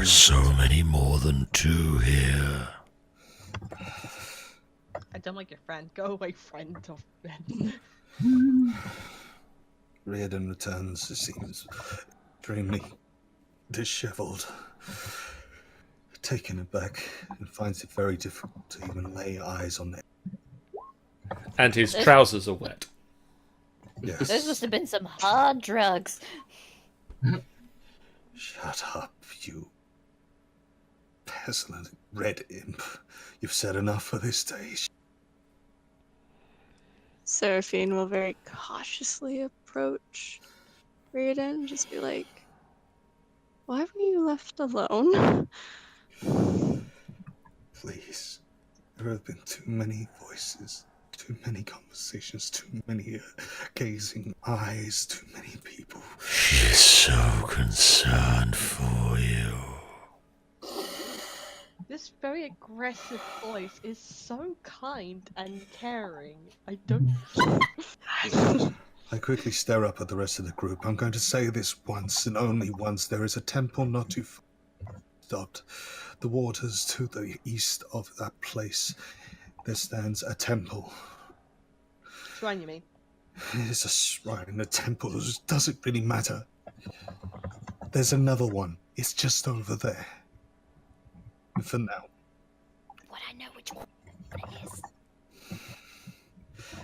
are so many more than two here. I don't like your friend. Go away, friend of Ben. Riardon returns. He seems extremely disheveled, taken aback, and finds it very difficult to even lay eyes on it. And his trousers are wet. Yes. Those must have been some hard drugs. Shut up, you pestilent red imp. You've said enough for this day. Seraphine will very cautiously approach Riardon, just be like, why were you left alone? Please. There have been too many voices, too many conversations, too many gazing eyes, too many people. She's so concerned for you. This very aggressive voice is so kind and caring. I don't. I quickly stare up at the rest of the group. I'm going to say this once and only once. There is a temple not too far. Stopped the waters to the east of that place. There stands a temple. Shrine, you mean? It is a shrine, a temple. It doesn't really matter. There's another one. It's just over there. And for now. Would I know which one it is?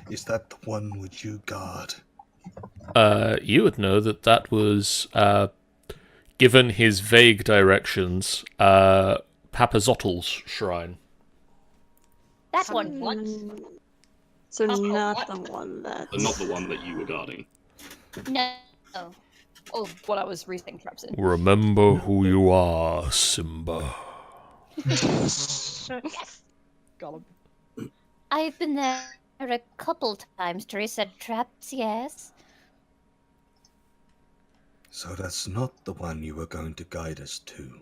Is that the one which you guard? You would know that was, given his vague directions, Papazottl's shrine. That one. What? So Oh, not what? the one that... But not the one that you were guarding. No. Oh, what I was reading traps in. Remember who you are, Simba. Yes. Got him. I've been there a couple times to reset traps, yes. So that's not the one you were going to guide us to.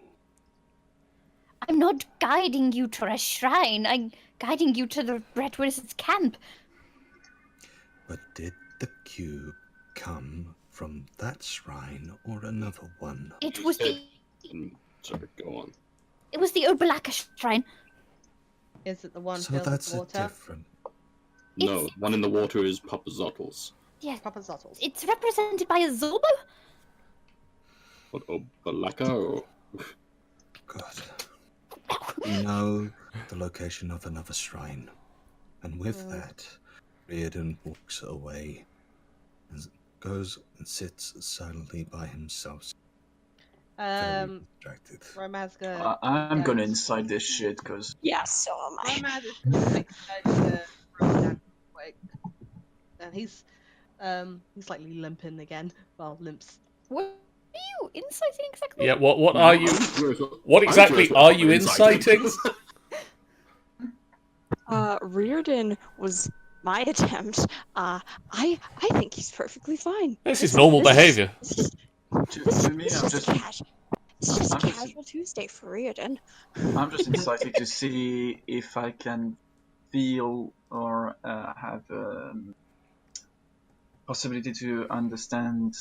I'm not guiding you to a shrine. I'm guiding you to the Red Wizard's camp. But did the cube come from that shrine or another one? It was the Sorry, go on. Obalaka shrine. Is it the one So filled that's with a water? different. No, one in the water is Papazottle's. Yes, Papa Zottles. it's represented by a Zorbo. What, Obalaka or... God. We know the location of another shrine. And with that, Riardon walks away and goes and sits silently by himself. Very distracted. Romazga. I'm gonna inside this shit, because... Yeah, so am I. Romaz is gonna make to Rodan quick. And he's slightly limping again. Well, limps. What are you inciting exactly? Yeah, what are you... What exactly are you inciting? Riardon was my attempt. I think he's perfectly fine. This is normal behaviour. To me, I'm just... It's just I'm just- casual Tuesday for Riardon. I'm just inciting to see if I can feel or have possibility to understand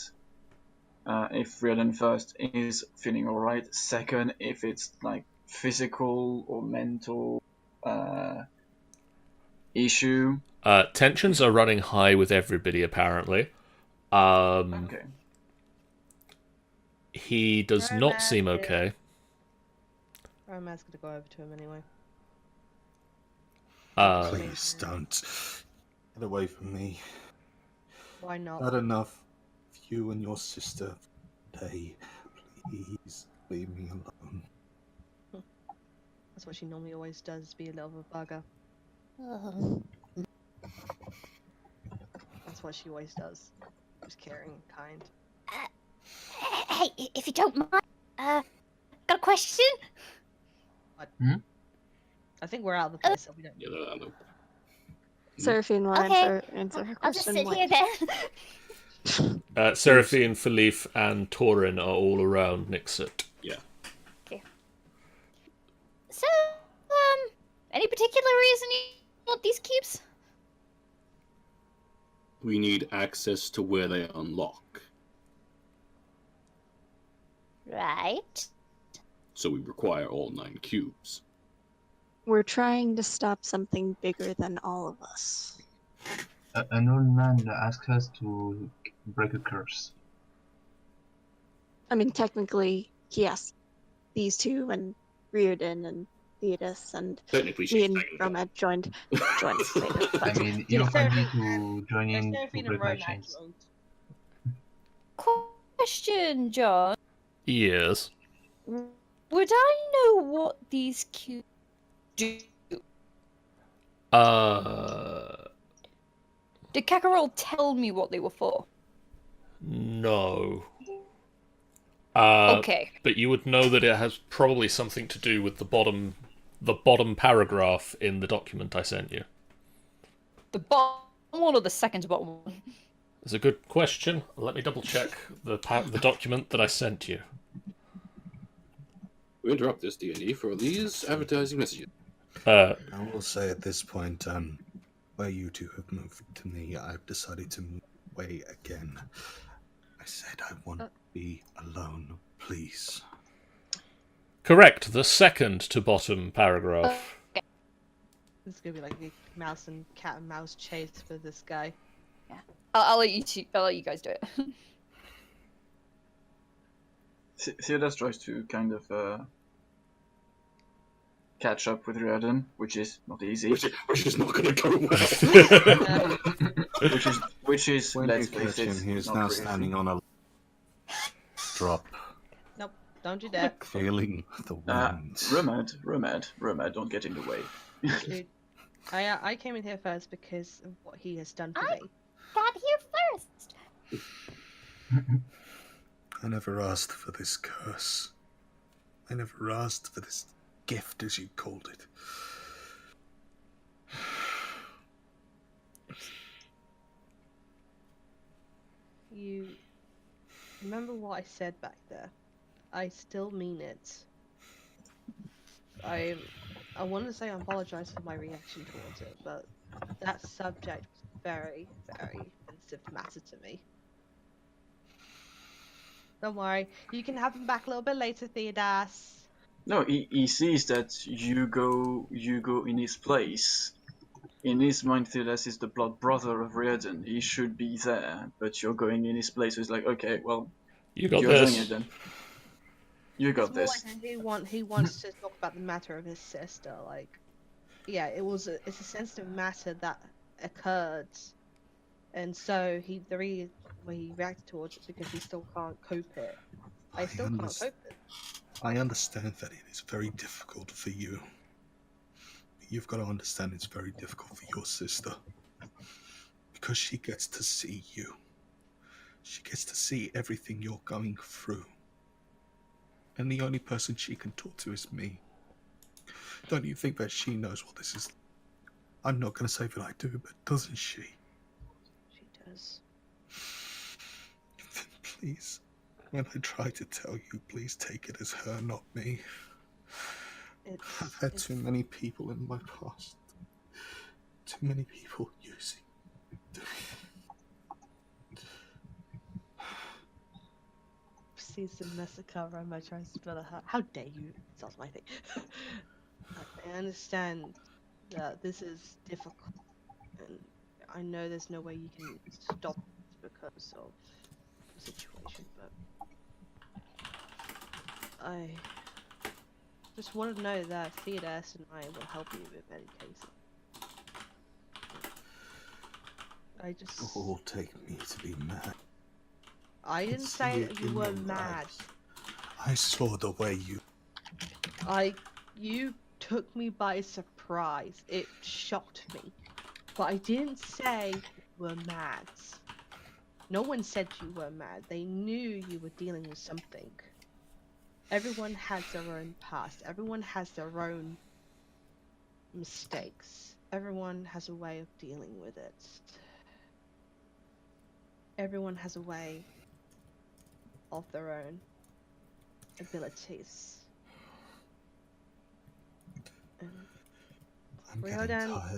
if Riardon first is feeling alright. Second, if it's like physical or mental issue. Tensions are running high with everybody, apparently. Okay. He does not seem okay. Romaz's gonna go over to him anyway. Please don't. Get away from me. Why not? Not enough of you and your sister today. Please leave me alone. That's what she normally always does, be a little bit of a bugger. Oh. That's what she always does. She's caring and kind. Hey, if you don't mind, got a question? I think we're out of the place, so we don't. Yeah, I know. Seraphine will Okay. answer her I'll just question. sit what- here then. Seraphine, Philippe, and Torin are all around Nixit. Yeah. So, any particular reason you want these cubes? We need access to where they unlock. Right. so we require all 9 cubes. We're trying to stop something bigger than all of us. An old man asked us to break a curse. I mean, technically, yes, these two and Riardon and Theodis and Technically, me she's and second. Romad joined later. I But mean, Yeah, you're friendly Seraphine to join There's in to Seraphine and break my Romad chains. joined. Question, John. Yes. Would I know what these cubes do? Did Kakarot tell me what they were for? No. Okay. But you would know that it has probably something to do with the bottom paragraph in the document I sent you. The bottom one or the second to bottom one? It's a good question. Let me double check the document that I sent you. We interrupt this D&D for these advertising messages. I will say at this point, where you two have moved to me, I've decided to move away again. I said I want to be alone, please. Correct. The second to bottom paragraph. This is gonna be like a mouse and cat and mouse chase for this guy. Yeah. I'll let you guys do it. Theodas tries to kind of catch up with Riardon, which is not easy. Which is not going to go well. which is When let's you face catch it, him, he is not now crazy. standing on a drop, Nope, don't do that. feeling the wind. Romad, don't get in the way. Dude, I came in here first because of what he has done for me. Got here first. I never asked for this curse. I never asked for this gift, as you called it. You remember what I said back there? I still mean it. I want to say I apologize for my reaction towards it, but that subject was very, very sensitive matter to me. Don't worry, you can have him back a little bit later, Theodas. No, he sees that you go in his place. In his mind, Theodas is the blood brother of Riardon. He should be there, but you're going in his place. So it's like, okay, well, You got you're this. doing it then. You got It's more this. like he wants to talk about the matter of his sister. Like, yeah, it's a sensitive matter that occurred, and so the way he reacted towards it because he still can't cope it. I still can't cope it. I understand that it is very difficult for you. You've got to understand it's very difficult for your sister. Because she gets to see you. She gets to see everything you're going through. And the only person she can talk to is me. Don't you think that she knows what this is? I'm not going to say that I do, but doesn't she? She does. Then please, when I try to tell you, please take it as her, not me. I've had too many people in my past. Too many people using me. Sees the massacre, Roma tries to spell her. How dare you? Sounds my thing. I understand that this is difficult, and I know there's no way you can stop it because of the situation, but I just want to know that Theodas and I will help you with any cases. I just... All take me to be mad. I didn't See say it that you in were your mad. eyes. I saw the way you... You took me by surprise. It shocked me. But I didn't say you were mad. No one said you were mad. They knew you were dealing with something. Everyone has their own past. Everyone has their own mistakes. Everyone has a way of dealing with it. Everyone has a way of their own abilities. And I'm getting Riardon, tired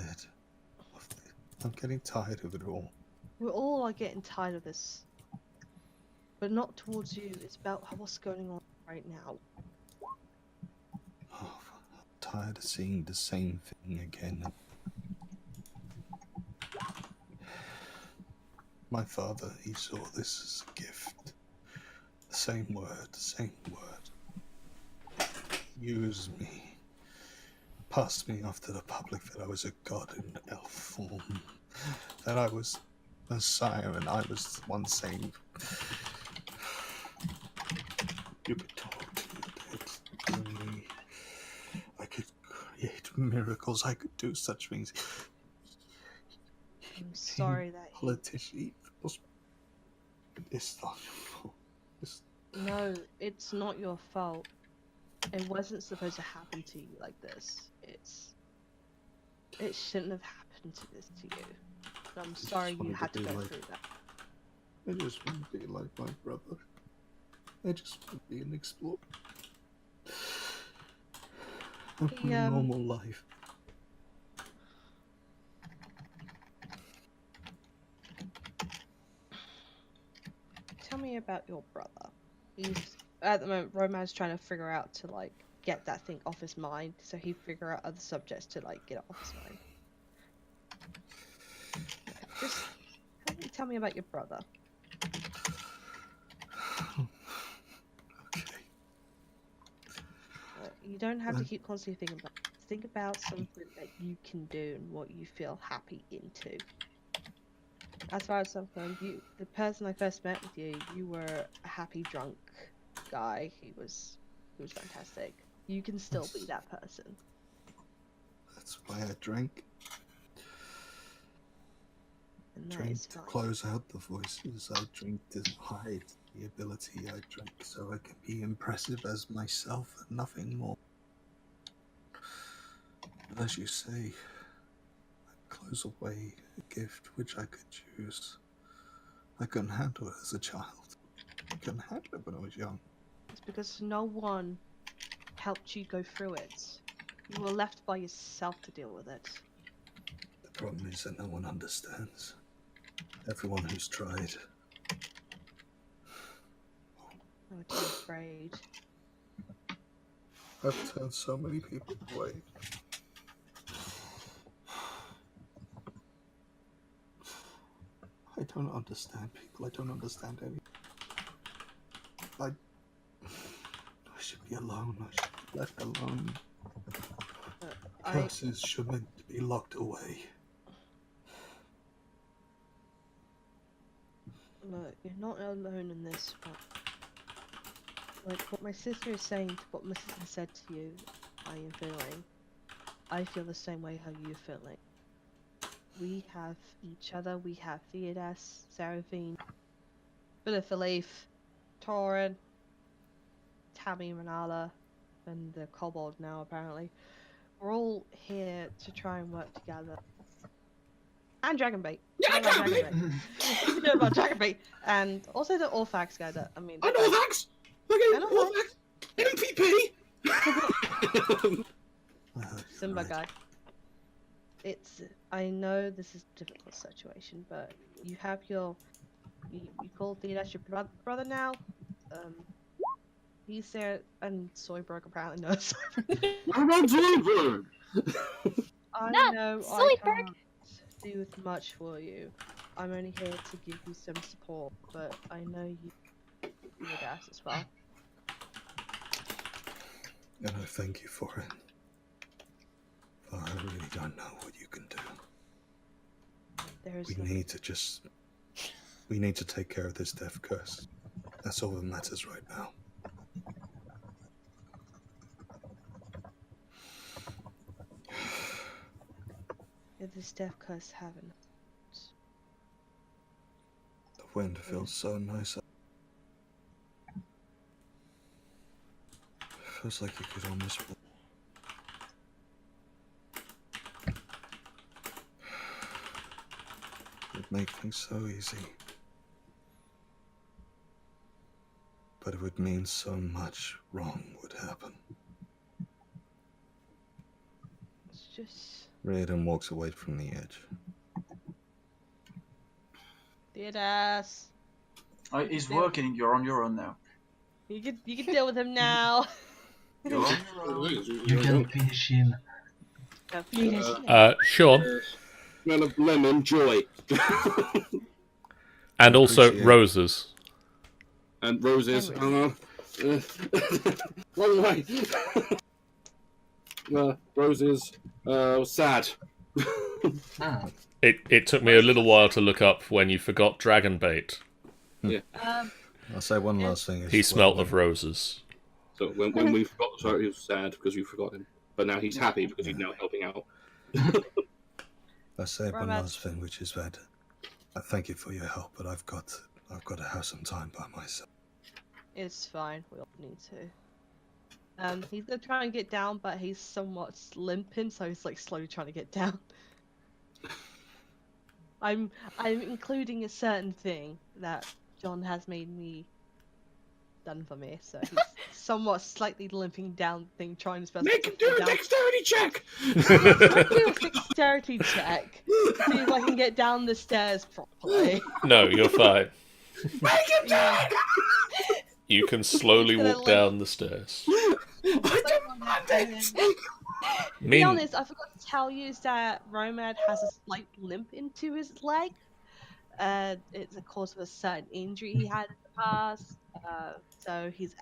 of it. I'm getting tired of it all. we all are getting tired of this. But not towards you, it's about what's going on right now. tired of seeing the same thing again. My father, he saw this as a gift. The same word, Use me. Passed me off to the public that I was a god in elf form. That I was Messiah and I was the one saying, you could talk to the dead. I could create miracles. I could do such things. I'm sorry that he... Politician. It's not your fault. No, it's not your fault. It wasn't supposed to happen to you like this. It shouldn't have happened to you. But I'm sorry you had to go through that. I just want to be like my brother. I just want to be an explorer. I want a normal life. Tell me about your brother. He's at the moment Roman's trying to figure out to like get that thing off his mind, so he figure out other subjects to like get it off his mind. Just tell me about your brother. Okay. You don't have to keep constantly thinking about it. Think about something that you can do and what you feel happy into. As far as I'm concerned, the person I first met with you, you were a happy drunk guy. He was fantastic. You can still be that person. That's why I drank. And I that drink is to fine. close out the voices. I drink to hide the ability. I drink so I can be impressive as myself and nothing more. But as you say, I close away a gift which I could choose. I couldn't handle it as a child. I couldn't handle it when I was young. It's because no one helped you go through it. You were left by yourself to deal with it. The problem is that no one understands. Everyone who's tried. I'm too afraid. I've turned so many people away. I don't understand people. I don't understand anything. I should be alone. I should be left alone. Curses should meant to be locked away. Look, you're not alone in this, but like what my sister is saying, what my sister said to you, I am feeling. I feel the same way how you're feeling. We have each other. We have Theodas, Seraphine, Philip, Torin, Tammy, Manala, and the Kobold now apparently. We're all here to try and work together. And Dragonbait. I love Dragonbait. You know about Dragonbait. And also the Orphax guy that, I mean... I know Orphax! I know MVP! Simba guy. I know this is a difficult situation, but you have your... You call Theodas your brother now? He's there, and Soyberg apparently knows. What about Zoidberg? I No, know Soyberg. I can't do much for you. I'm only here to give you some support, but I know you need us as well. And I thank you for it. But I really don't know what you can do. We need to take care of this death curse. That's all that matters right now. If this death curse haven't. The wind feels so nice. Feels like you could almost... It'd make things so easy. But it would mean so much wrong would happen. It's just... Riardon walks away from the edge. Theodas! He's working, you're on your own now. You can deal with him now. You're on your own. You can finish him. Go finish. Sean, Smell of lemon joy. and also Appreciate it. roses. And roses. Wrong way. Roses. Sad. Ah, It took me a little while to look up when you forgot dragon bait. I'll say one last thing. He smelt of roses. So when we forgot, sorry, he was sad because you forgot him. But now he's happy because he's now helping out. I'll say one Romance. last thing, which is that I thank you for your help, but I've got to have some time by myself. It's fine. We all need to. He's gonna try and get down, but he's somewhat limping, so he's like slowly trying to get down. I'm including a certain thing that John has made me done for me, so he's somewhat slightly limping down the thing, trying his best Make to him do a get down. dexterity check! Do a dexterity check. See if I can get down the stairs properly. No, you're fine. Make him do it! You can slowly He's gonna walk down the stairs. I don't want it! To be honest, I forgot to tell you is that Romad has a slight limp into his leg. It's a cause of a certain injury he had in the past. So he's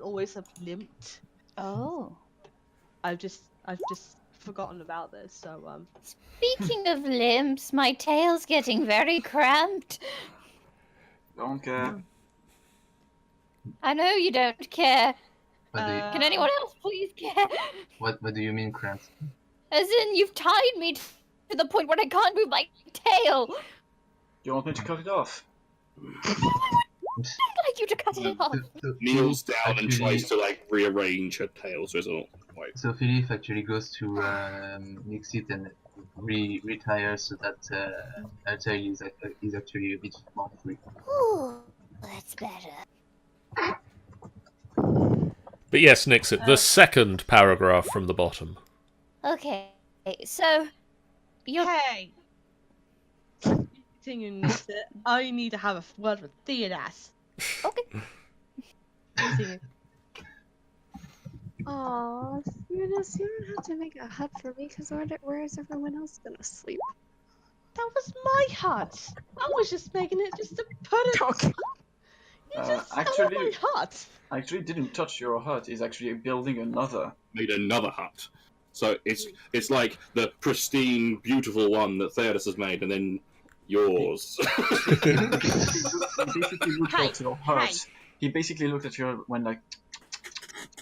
always have limped. Oh. I've just forgotten about this. So Speaking of limps, my tail's getting very cramped. Don't care. I know you don't care. what, do you, Can anyone else please care? what do you mean, cramps? As in, you've tied me to the point where I can't move my tail. You want me to cut it off? I'd like you to cut it off. Kneels down and Actually- tries to like rearrange her tail so it's not quite. So Philip actually goes to Nixit and retires so that her tail is actually a bit more free. Ooh, that's better. But yes, Nixit, the second paragraph from the bottom. Okay, so you're hey, continuing this, I need to have a word with Theodas. okay. Continue. Aw, Theodas, you don't have to make a hut for me, because where is everyone else gonna sleep? That was my hut. I was just making it just to put it. Okay. You just stole actually- my hut. I actually didn't touch your hut. He's actually building another. Made another hut. So it's like the pristine, beautiful one that Theodos has made, and then yours. He basically looked Hey, at your hut. hey. He basically looked at your when like,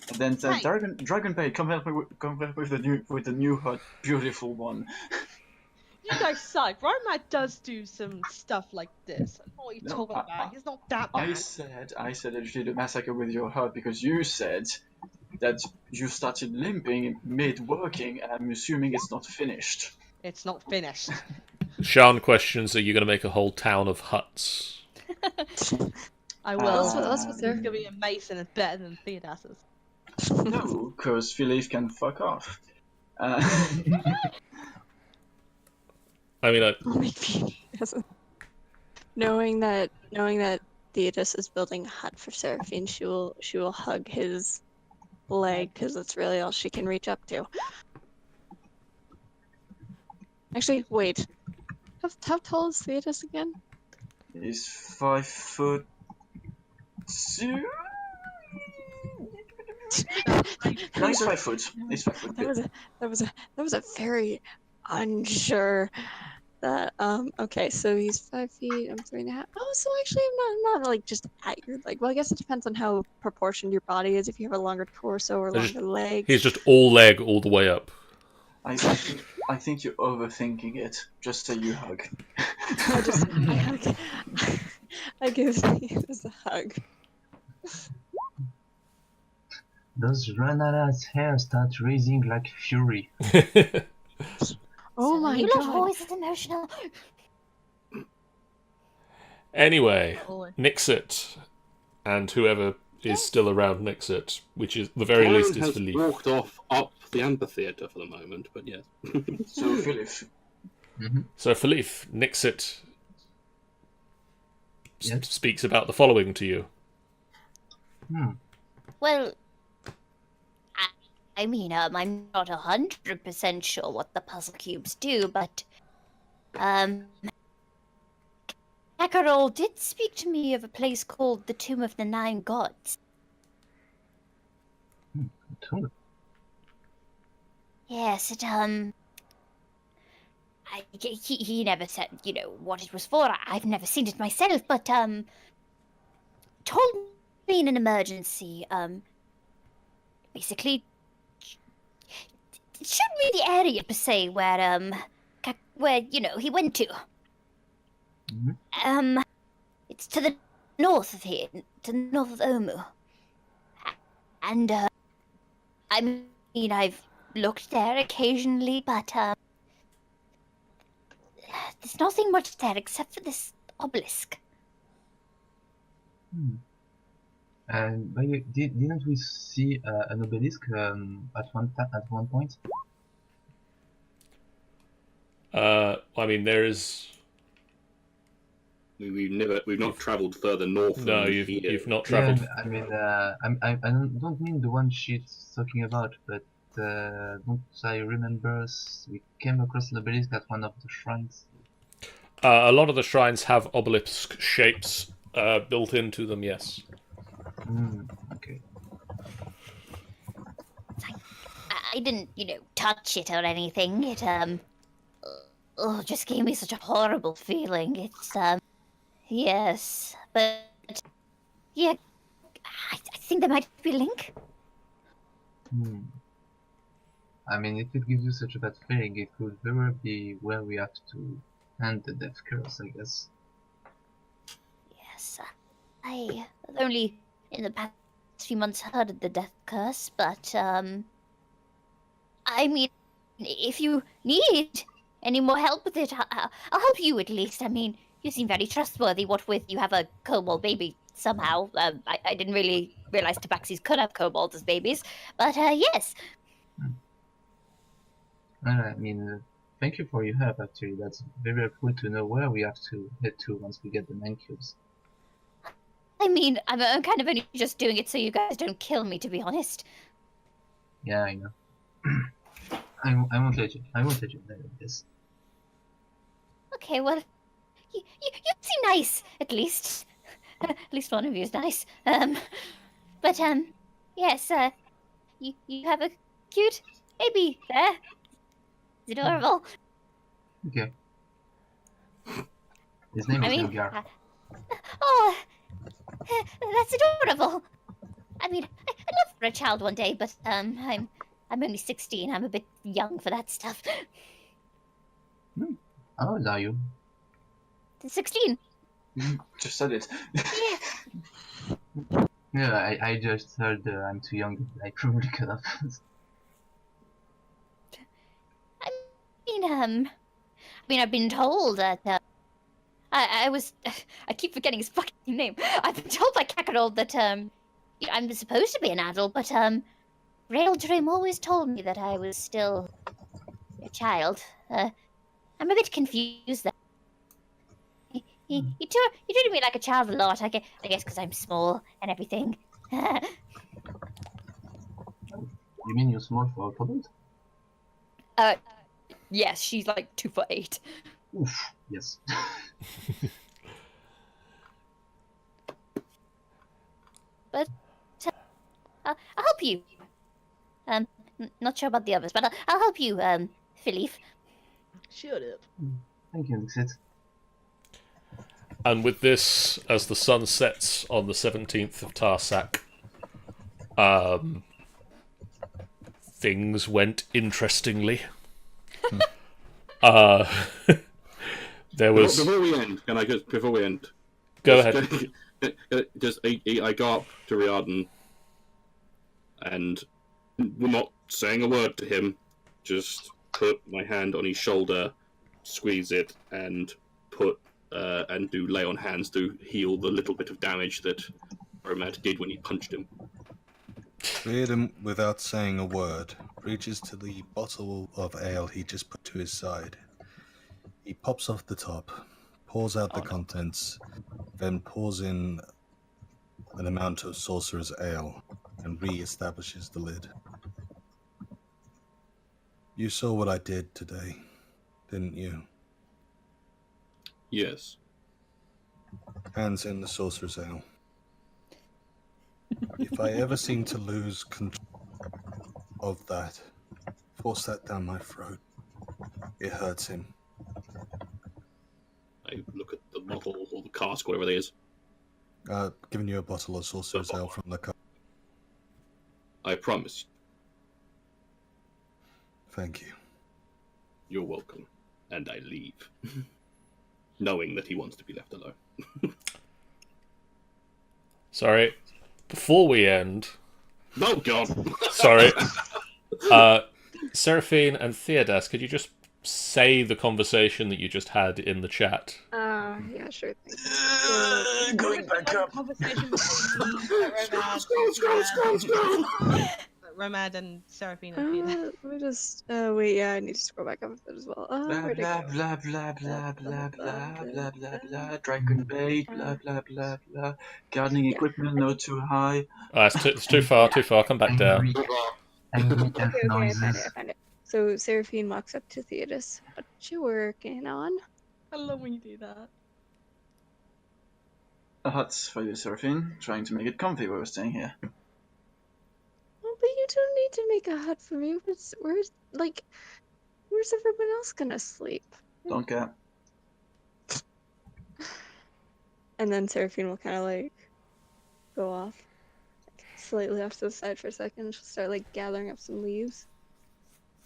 and then said, Hey. "Dragon Bay, come help me with the new hut, beautiful one." You guys suck. Romad does do some stuff like this. I don't know what you're No, talking about. He's not that I bad. said that you did a massacre with your hut because you said that you started limping mid-working, and I'm assuming it's not finished. It's not finished. Sean questions, are you going to make a whole town of huts? I will. That's what they're- It's gonna be a mason is better than Theodas's. No, because Philip can fuck off. I mean, Oh, maybe. Knowing that Theodos is building a hut for Seraphine, she will hug his leg because that's really all she can reach up to. Actually, wait. How tall is Theodos again? He's 5'2". No, he's 5 foot. He's 5 foot. That was a very unsure. That okay, so he's 5 feet. I'm 3.5. Oh, so actually, I'm not like just at your leg. Well, I guess it depends on how proportioned your body is. If you have a longer torso or There's- longer legs. he's just all leg all the way up. I think you're overthinking it. Just say you hug. I give Theodos a hug. Does Renara's hair start raising like fury? Oh my you god. lot are always emotional. Anyway, Oh, Nixit, and whoever is still around Nixit, which is the very Karen least is has Philippe. walked off up the amphitheatre for the moment, but yes. So Philip, So Philippe, Nixit Yes? speaks about the following to you. Well, I mean, I'm not 100% sure what the puzzle cubes do, but Kakarol did speak to me of a place called the Tomb of the Nine Gods. Tomb. Yes, he never said, what it was for. I've never seen it myself, but, told me in an emergency, basically, showed me the area, per se, where, he went to. Mhm. It's to the north of here, to the north of Omu. And, I mean, I've looked there occasionally, but, there's nothing much there except for this obelisk. And didn't we see an obelisk at one point? I mean, there is. We've not travelled further north. No, than you've here. you've not travelled. Yeah, I mean, I don't mean the one she's talking about, but don't I remember we came across an obelisk at one of the shrines? A lot of the shrines have obelisk shapes built into them. Yes. Okay. I didn't, touch it or anything. It, just gave me such a horrible feeling. It's, yes, but, yeah, I think there might be a link. I mean, if it gives you such a bad feeling, it could very well be where we have to end the death curse, I guess. Yes, I have only in the past few months heard of the death curse, but, I mean, if you need any more help with it, I'll help you at least. I mean, you seem very trustworthy, what with you have a kobold baby somehow. I didn't really realize tabaxis could have kobolds as babies, but, yes. I mean, thank you for your help, actually. That's very helpful to know where we have to head to once we get the 9 cubes. I mean, I'm kind of only just doing it so you guys don't kill me, to be honest. Yeah, I know. I won't let you know this. Okay, well, you seem nice, at least. At least one of you is nice. But, yes, you have a cute baby there. It's adorable. Okay. His name is Elgar. Oh, that's adorable. I mean, I'd love for a child one day, but, I'm only 16. I'm a bit young for that stuff. How old are you? 16. Just said it. Yeah, I just heard I'm too young. I probably could have. I've been told that, I keep forgetting his fucking name. I've been told by Kakarol that, I'm supposed to be an adult, but, Raildrim always told me that I was still a child. I'm a bit confused there. He treated me like a child a lot, I guess because I'm small and everything. You mean you're small for a kobold? Yes, she's like 2'8". Oof, yes. But, I'll help you. Not sure about the others, but I'll help you, Philippe. Shut up. Thank you, Nixit. And with this, as the sun sets on the 17th of Tarsak, things went interestingly. There was. Before we end, can I just before we end? Go ahead. I go up to Riardon, and we're not saying a word to him. Just put my hand on his shoulder, squeeze it, and do lay on hands to heal the little bit of damage that Romad did when he punched him. Riardon, without saying a word, reaches to the bottle of ale he just put to his side. He pops off the top, pours out the contents, then pours in an amount of sorcerer's ale and re-establishes the lid. You saw what I did today, didn't you? Yes. Hands in the Sorcerer's Ale. If I ever seem to lose control of that, force that down my throat. It hurts him. I look at the bottle or the cask, whatever it is. Giving you a bottle of Sorcerer's Ale from the cup. I promise. Thank you. You're welcome. And I leave. Knowing that he wants to be left alone. Sorry. Before we end... Oh, God! Sorry. Seraphine and Theodas, could you just say the conversation that you just had in the chat? Yeah, sure thing. Going back up. Conversation between Romad and Seraphine and Peter. Let me just wait. Yeah, I need to scroll back up a bit as well. Blah Where'd it blah go? blah blah blah blah blah blah blah blah. Dragon bait. Blah blah blah blah. Gardening equipment not too high. It's too far. Too far. Come back down. Angry elf Okay, I noises. found it. So Seraphine walks up to Theodas. What you working on? I love when you do that. A hut for you, Seraphine. Trying to make it comfy while we're staying here. Oh, but you don't need to make a hut for me. Where's everyone else gonna sleep? Don't care. And then Seraphine will kind of like go off, slightly off to the side for a second. She'll start like gathering up some leaves,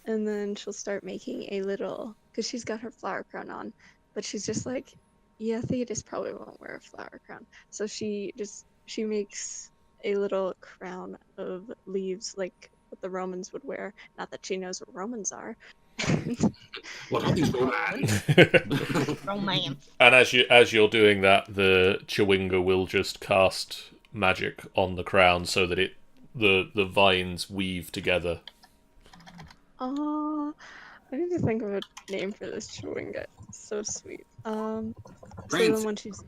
and then she'll start making a little, because she's got her flower crown on, but she's just like, yeah, Theodas probably won't wear a flower crown, so she makes a little crown of leaves like what the Romans would wear. Not that she knows what Romans are. What are these Romans? Romance. And as you're doing that, the Chewinga will just cast magic on the crown so that the vines weave together. Oh, I need to think of a name for this chewinga. It's so sweet. So then when she's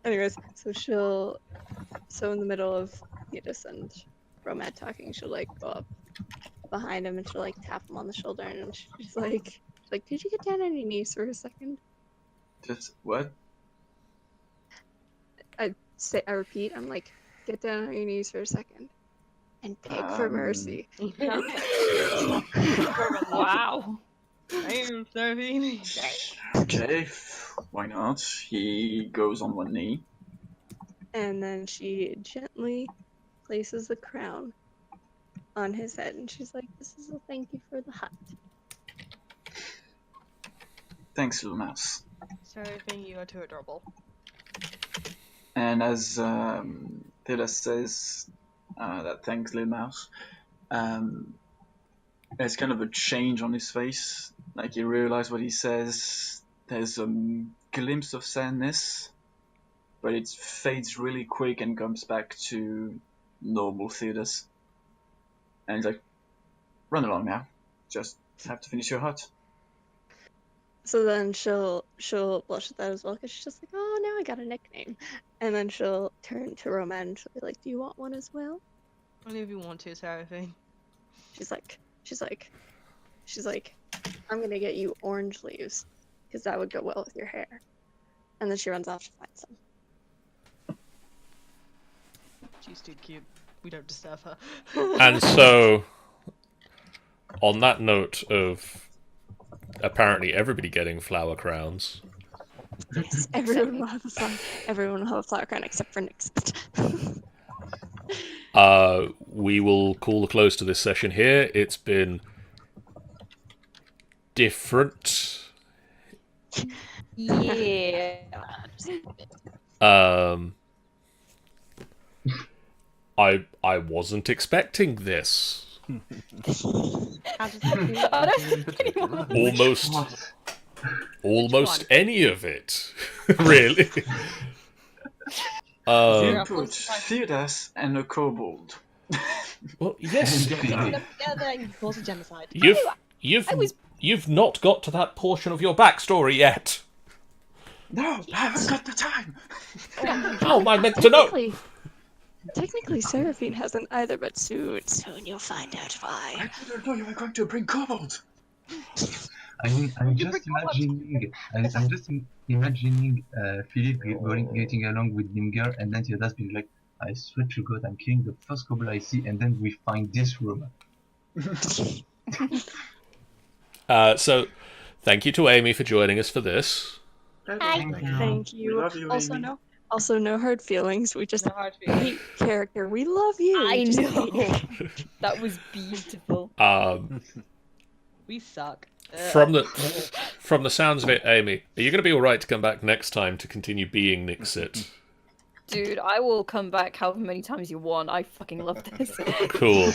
anyways, so in the middle of Theodas and Romad talking, she'll like go up behind him and she'll like tap him on the shoulder and she's like, could you get down on your knees for a second? Just what? I repeat, I'm like, get down on your knees for a second and beg for mercy. Wow. Damn, Seraphine. Okay, why not? He goes on one knee. And then she gently places the crown on his head and she's like, this is a thank you for the hut. Thanks, little mouse. Seraphine, you are too adorable. And as Theodas says that thanks, little mouse, there's kind of a change on his face. Like you realize what he says. There's a glimpse of sadness, but it fades really quick and comes back to normal Theodas. And he's like, run along now. Just have to finish your hut. So then she'll blush at that as well because she's just like, oh, now I got a nickname. And then she'll turn to Roman and she'll be like, do you want one as well? Only if you want to, Seraphine. She's like, I'm gonna get you orange leaves because that would go well with your hair. And then she runs off to find some. She's too cute. We don't disturb her. And so, on that note of apparently everybody getting flower crowns, Yes, everyone will have a flower crown except for Nixit. we will call a close to this session here. It's been different. Yeah. I wasn't expecting this. How does that I don't think anyone. Almost any of it, really. You put Theodas and a kobold. Well, yes, together and cause a genocide? you've not got to that portion of your backstory yet. No, I haven't got the time. How am I meant to know? Technically, Technically, Seraphine hasn't either, but soon you'll find out why. I didn't know you were going to bring kobolds. I mean, I'm You just forgot. imagining, I'm just imagining Philip getting along with Nimger, and then Theodas being like, I swear to God, I'm killing the first kobold I see, and then we find this room. So, thank you to Amy for joining us for this. Thank you. We love you, Amy. Also, no hard feelings. We just No hard feelings. hate character. We love you. I We just know. hate- That was beautiful. We suck. From the sounds of it, Amy, are you going to be all right to come back next time to continue being Nixit? Dude, I will come back however many times you want. I fucking love this. Cool.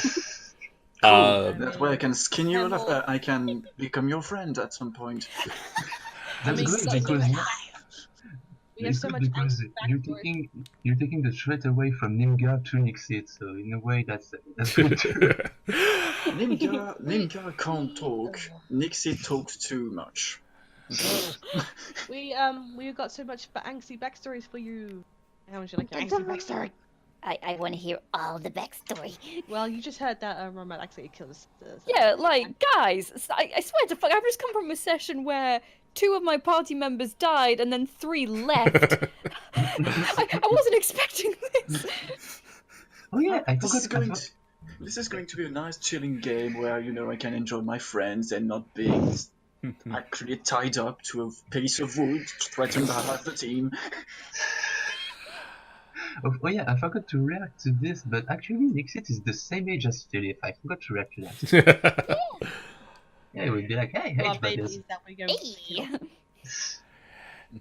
That way I can skin you alive. I can become your friend at some point. That's good so because we have so much you're taking the threat away from Nimgar to Nixit, so in a way that's good too. Nimgar can't talk. Nixit talks too much. we got so much angsty backstories for you. How would you like your angsty backstory? I want to hear all the backstory. Well, you just heard that Roman actually killed us. Yeah, like, guys, I swear to fuck, I've just come from a session where 2 of my party members died and then 3 left. I wasn't expecting this. Oh yeah, I This forgot. is going to be a nice chilling game where I can enjoy my friends and not being actually tied up to a piece of wood threatened by half the team. Oh yeah, I forgot to react to this, but actually Nixit is the same age as Philip. I forgot to react to that. Yeah, it would be like, hey, Well, age baby, brothers. is that what you're going Hey.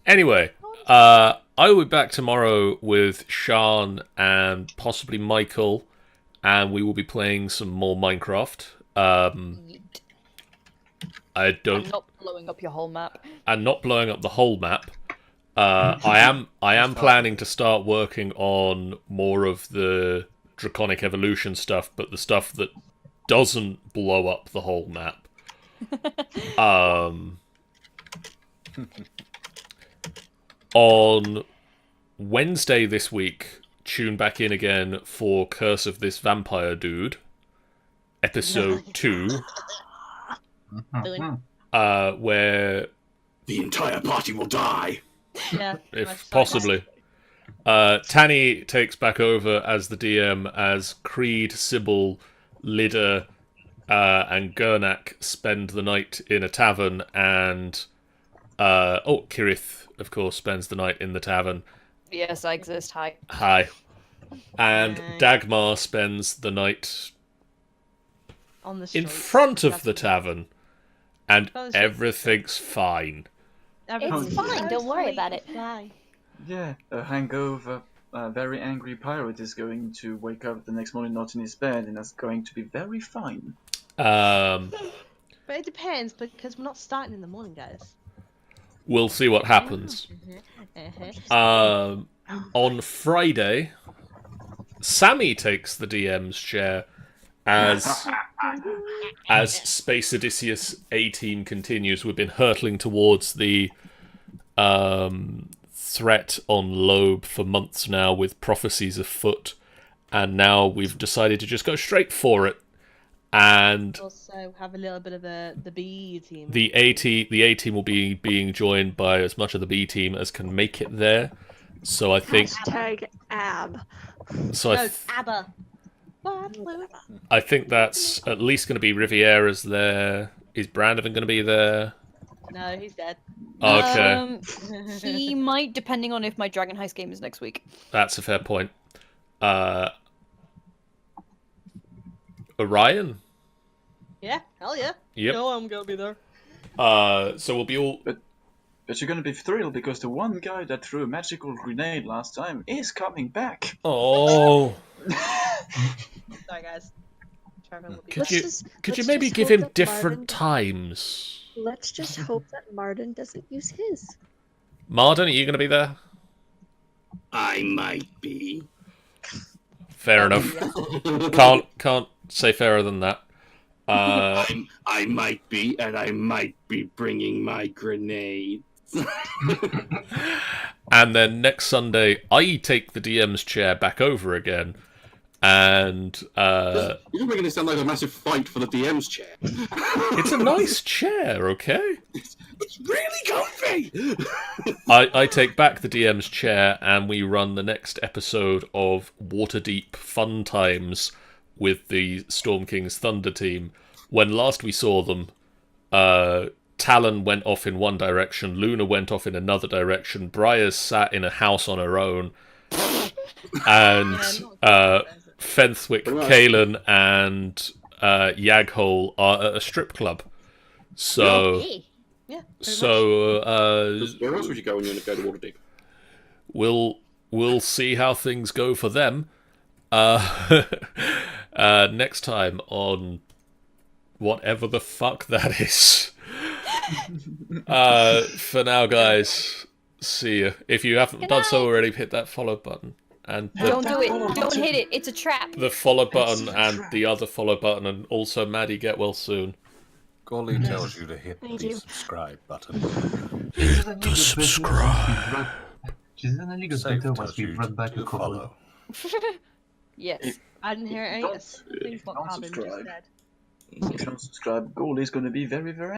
Anyway, I will be back tomorrow with Sean and possibly Michael, and we will be playing some more Minecraft. I don't. I'm not blowing up your whole map. And not blowing up the whole map. I am planning to start working on more of the Draconic Evolution stuff, but the stuff that doesn't blow up the whole map. On Wednesday this week, tune back in again for Curse of this Vampire Dude, episode 2, where The entire party will die. Yeah, if possibly. Tanny takes back over as the DM as Creed, Sybil, Lida, and Gurnak spend the night in a tavern, and Kirith, of course, spends the night in the tavern. Yes, I exist. Hi. Hi. And Hi. Dagmar spends the night on the in streets. front of That's the tavern, and Oh, shit. everything's fine. It's fine, don't worry about it. Fly. Yeah, a hangover, a very angry pirate is going to wake up the next morning not in his bed, and that's going to be very fine. Um, But it depends because we're not starting in the morning, guys. we'll see what happens. On Friday, Sammy takes the DM's chair as Space Odysseus A-Team continues. We've been hurtling towards the threat on Loeb for months now with prophecies afoot, and now we've decided to just go straight for it. And Also have a little bit of the B team. the A-Team will be being joined by as much of the B team as can make it there. So I think #ab. so. No, ABBA. I think that's at least going to be Riviera's there. Is Brandovan going to be there? No, he's dead. Okay, He might, depending on if my Dragon Heist game is next week. that's a fair point. Orion? Yeah, hell yeah. Yep. No, I'm gonna be there. So we'll be all... But you're gonna be thrilled because the one guy that threw a magical grenade last time is coming back. Oh... Sorry, guys. Trevor will be Could you let's maybe just give hope him that different Marden- times? Let's just hope that Marden doesn't use his. Marden, are you going to be there? I might be. Fair enough. Can't say fairer than that. I might be, and I might be bringing my grenade. And then next Sunday, I take the DM's chair back over again, and You're making it sound like a massive fight for the DM's chair. it's a nice chair, okay? It's really comfy. I take back the DM's chair, and we run the next episode of Waterdeep Fun Times with the Storm King's Thunder team. When last we saw them, Talon went off in one direction, Luna went off in another direction, Briar's sat in a house on her own, and Fenthwick, Kalen, and Yaghole are at a strip club. So, Yeah. Where else would you go when you want to go to Waterdeep? we'll see how things go for them. Next time on whatever the fuck that is. For now, guys, see you. If you haven't done so already, hit that follow button. And Don't do it. Don't hit it. It's a trap. the follow button and the other follow button, and also Maddie, get well soon. Golly tells you to hit Thank the you. subscribe button. The subscribe. She's in a league of Safe better once tells we you brought back to a couple. follow. Yes. I didn't hear any. Don't- This is what don't Carbon just subscribe. said. If you don't subscribe, Goal is going to be very, very